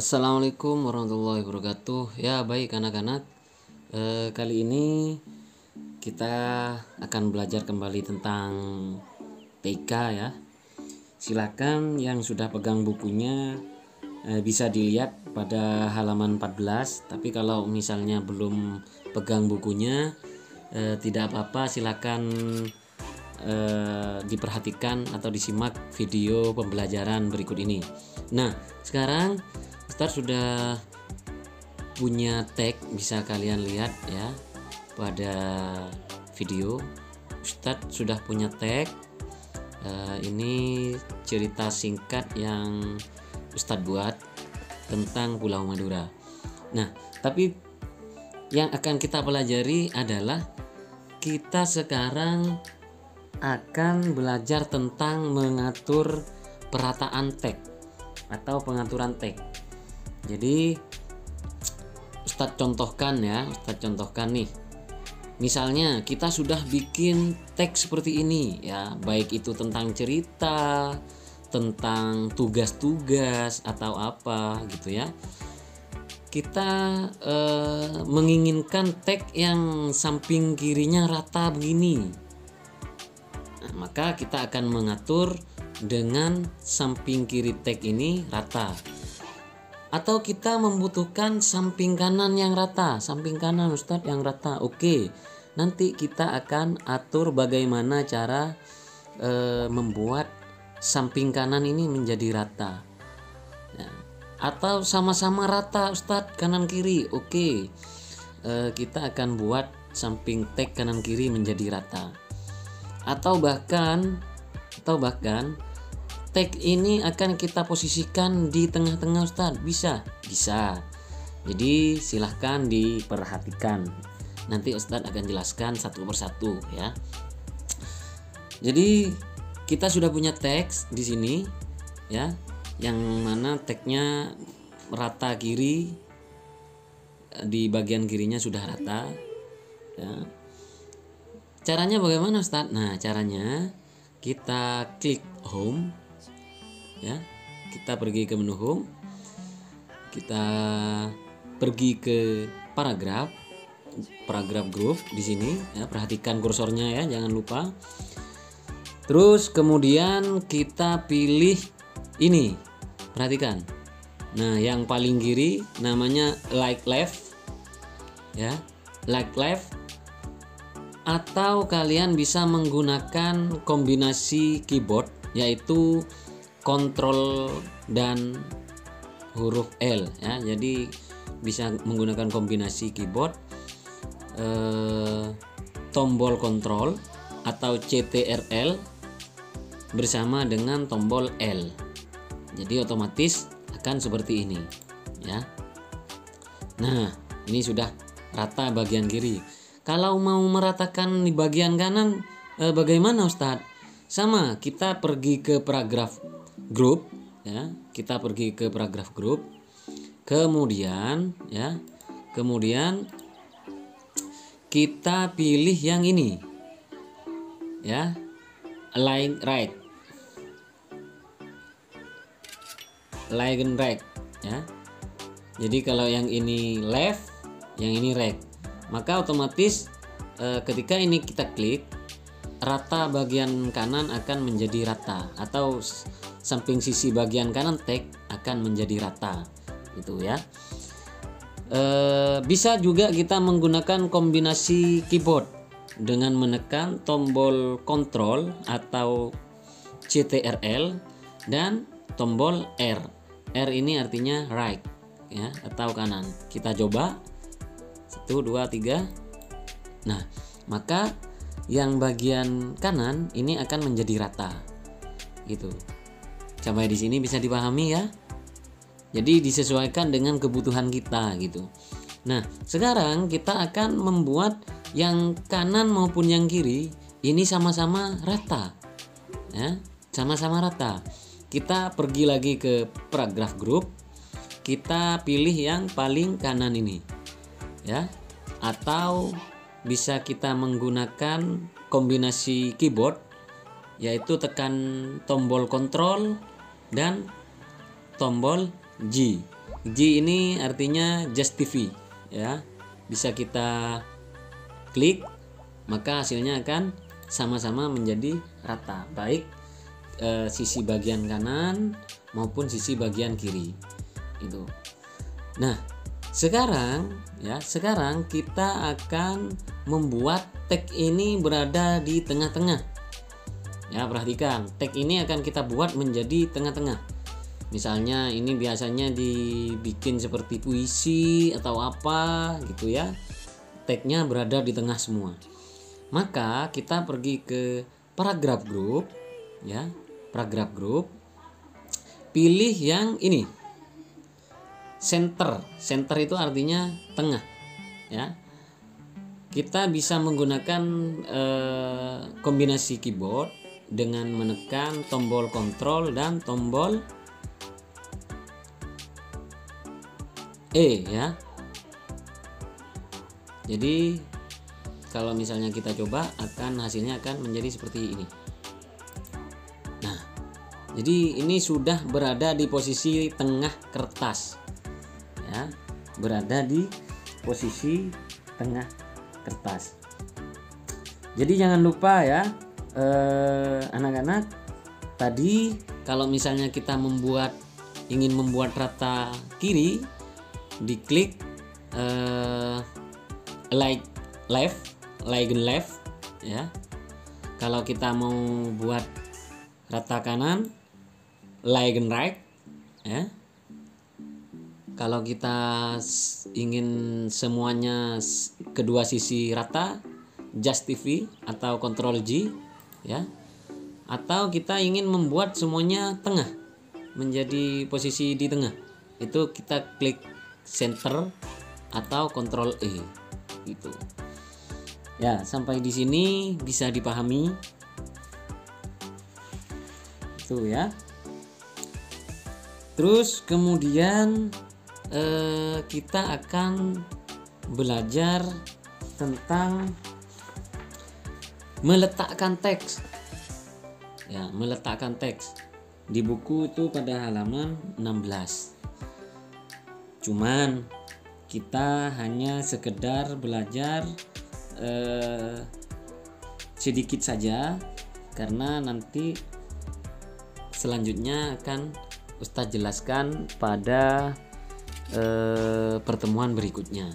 Assalamualaikum warahmatullahi wabarakatuh. Ya baik anak-anak, kali ini kita akan belajar kembali tentang TK ya. Silakan yang sudah pegang bukunya bisa dilihat pada halaman 14. Tapi kalau misalnya belum pegang bukunya, tidak apa-apa, silakan diperhatikan atau disimak video pembelajaran berikut ini. Nah, sekarang Ustadz sudah punya tag, bisa kalian lihat ya pada video. Ustadz sudah punya tag. Ini cerita singkat yang Ustadz buat tentang Pulau Madura. Nah, tapi yang akan kita pelajari adalah kita sekarang akan belajar tentang mengatur perataan tag atau pengaturan tag. Jadi Ustadz contohkan nih. Misalnya kita sudah bikin tag seperti ini ya, baik itu tentang cerita, tentang tugas-tugas atau apa gitu ya. Kita menginginkan tag yang samping kirinya rata begini. Nah, maka kita akan mengatur dengan samping kiri tag ini rata. Atau kita membutuhkan samping kanan yang rata. Samping kanan Ustadz yang rata. Oke, nanti kita akan atur bagaimana cara membuat samping kanan ini menjadi rata ya. Atau sama-sama rata Ustadz kanan kiri. Oke, kita akan buat samping tag kanan kiri menjadi rata. Atau bahkan tag ini akan kita posisikan di tengah-tengah Ustadz. Bisa. Jadi silahkan diperhatikan. Nanti Ustadz akan jelaskan satu persatu ya. Jadi kita sudah punya teks di sini ya, yang mana tagnya rata kiri, di bagian kirinya sudah rata ya. Caranya bagaimana Ustadz? Nah, caranya kita klik home ya. Kita pergi ke menu home. Kita pergi ke paragraf group di sini ya. Perhatikan kursornya ya, jangan lupa. Terus kemudian kita pilih ini. Perhatikan. Nah, yang paling kiri namanya like left ya. Like left. Atau kalian bisa menggunakan kombinasi keyboard, yaitu Ctrl dan huruf L ya. Jadi bisa menggunakan kombinasi keyboard, tombol Ctrl atau CTRL bersama dengan tombol L. Jadi otomatis akan seperti ini ya. Nah, ini sudah rata bagian kiri. Kalau mau meratakan di bagian kanan bagaimana Ustadz? Sama, kita pergi ke paragraf group ya. Kita pergi ke paragraf group. Kemudian kita pilih yang ini ya. Align right ya. Jadi kalau yang ini left, yang ini right, maka otomatis ketika ini kita klik, rata bagian kanan akan menjadi rata, atau samping sisi bagian kanan tag akan menjadi rata gitu ya. Bisa juga kita menggunakan kombinasi keyboard dengan menekan tombol Ctrl atau CTRL dan tombol R. R ini artinya right ya, atau kanan. Kita coba 1, 2, 3. Nah, maka yang bagian kanan ini akan menjadi rata gitu. Sampai di sini bisa dipahami ya. Jadi disesuaikan dengan kebutuhan kita gitu. Nah, sekarang kita akan membuat yang kanan maupun yang kiri ini sama-sama rata ya, sama-sama rata. Kita pergi lagi ke paragraf group. Kita pilih yang paling kanan ini ya. Atau bisa kita menggunakan kombinasi keyboard, yaitu tekan tombol Ctrl dan tombol G. G ini artinya Just TV ya. Bisa kita klik, maka hasilnya akan sama-sama menjadi rata, baik sisi bagian kanan maupun sisi bagian kiri itu. Nah, sekarang kita akan membuat tag ini berada di tengah-tengah. Ya, perhatikan, tag ini akan kita buat menjadi tengah-tengah. Misalnya ini biasanya dibikin seperti puisi atau apa gitu ya. Tagnya berada di tengah semua. Maka kita pergi ke paragraf group ya, paragraf group. Pilih yang ini. Center. Center itu artinya tengah ya. Kita bisa menggunakan kombinasi keyboard dengan menekan tombol kontrol dan tombol E ya. Jadi kalau misalnya kita coba, hasilnya akan menjadi seperti ini. Nah, jadi ini sudah berada di posisi tengah kertas ya, berada di posisi tengah kertas. Jadi jangan lupa ya anak-anak, tadi kalau misalnya kita ingin membuat rata kiri, diklik Legend left ya. Kalau kita mau buat rata kanan, Legend right ya. Kalau kita ingin semuanya kedua sisi rata, Just TV atau Ctrl G ya. Atau kita ingin membuat semuanya tengah, menjadi posisi di tengah, itu kita klik center atau Ctrl E gitu. Ya, sampai di sini bisa dipahami itu ya. Terus kemudian kita akan belajar tentang meletakkan teks ya, meletakkan teks di buku itu pada halaman 16. Cuman kita hanya sekedar belajar sedikit saja, karena nanti selanjutnya akan Ustadz jelaskan pada pertemuan berikutnya.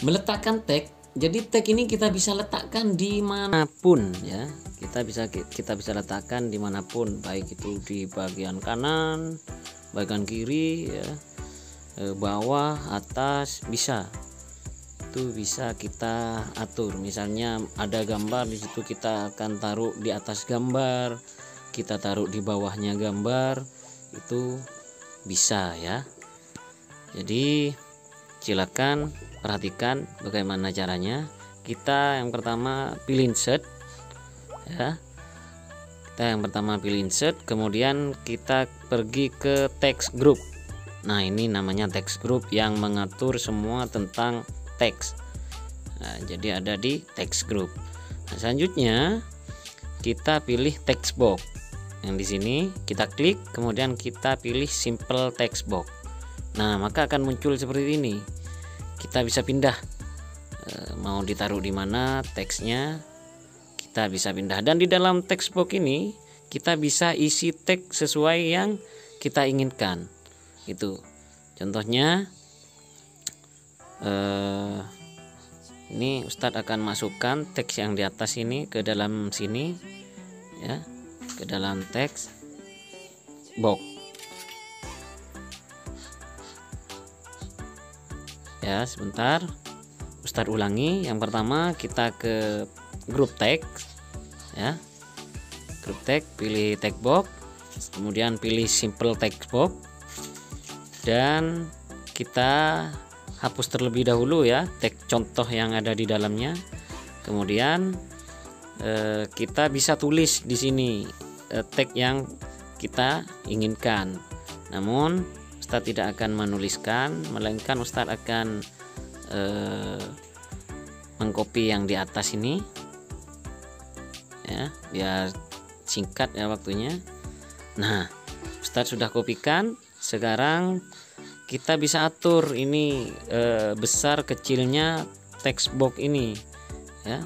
Meletakkan tag, jadi tag ini kita bisa letakkan dimanapun ya. Kita bisa letakkan dimanapun, baik itu di bagian kanan, bagian kiri ya, bawah, atas, bisa. Itu bisa kita atur. Misalnya ada gambar di situ, kita akan taruh di atas gambar, kita taruh di bawahnya gambar, itu bisa ya. Jadi silakan perhatikan bagaimana caranya. Kita yang pertama pilih insert ya. Kemudian kita pergi ke text group. Nah, ini namanya text group yang mengatur semua tentang teks. Nah, jadi ada di text group. Nah, selanjutnya kita pilih text box. Yang di sini kita klik, kemudian kita pilih simple text box. Nah, maka akan muncul seperti ini. Kita bisa pindah, mau ditaruh di mana teksnya, kita bisa pindah. Dan di dalam text box ini kita bisa isi teks sesuai yang kita inginkan. Itu contohnya. Ini Ustadz akan masukkan teks yang di atas ini ke dalam sini ya, ke dalam teks box ya. Sebentar, Ustadz ulangi. Yang pertama kita ke grup teks ya, grup teks, pilih text box, kemudian pilih simple text box, dan kita hapus terlebih dahulu ya teks contoh yang ada di dalamnya. Kemudian kita bisa tulis di sini teks yang kita inginkan. Namun Ustadz tidak akan menuliskan, melainkan Ustadz akan mengcopy yang di atas ini ya, biar singkat ya waktunya. Nah, Ustadz sudah kopikan. sekarang kita bisa atur ini besar kecilnya text box ini ya.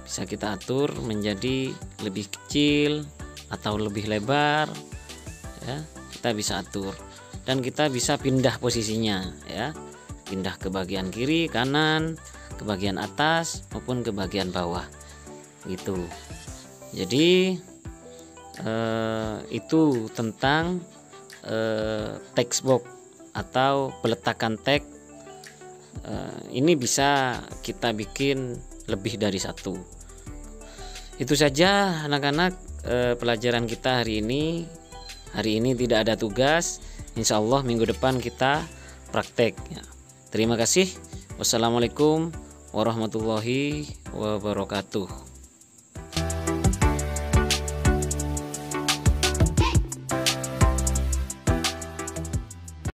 Bisa kita atur menjadi lebih kecil atau lebih lebar ya, kita bisa atur. Dan kita bisa pindah posisinya ya, pindah ke bagian kiri, kanan, ke bagian atas maupun ke bagian bawah gitu. Jadi itu tentang text box atau peletakan teks. Ini bisa kita bikin lebih dari satu. Itu saja anak-anak pelajaran kita hari ini. Hari ini tidak ada tugas. Insya Allah minggu depan kita praktek ya. Terima kasih. Wassalamualaikum warahmatullahi wabarakatuh.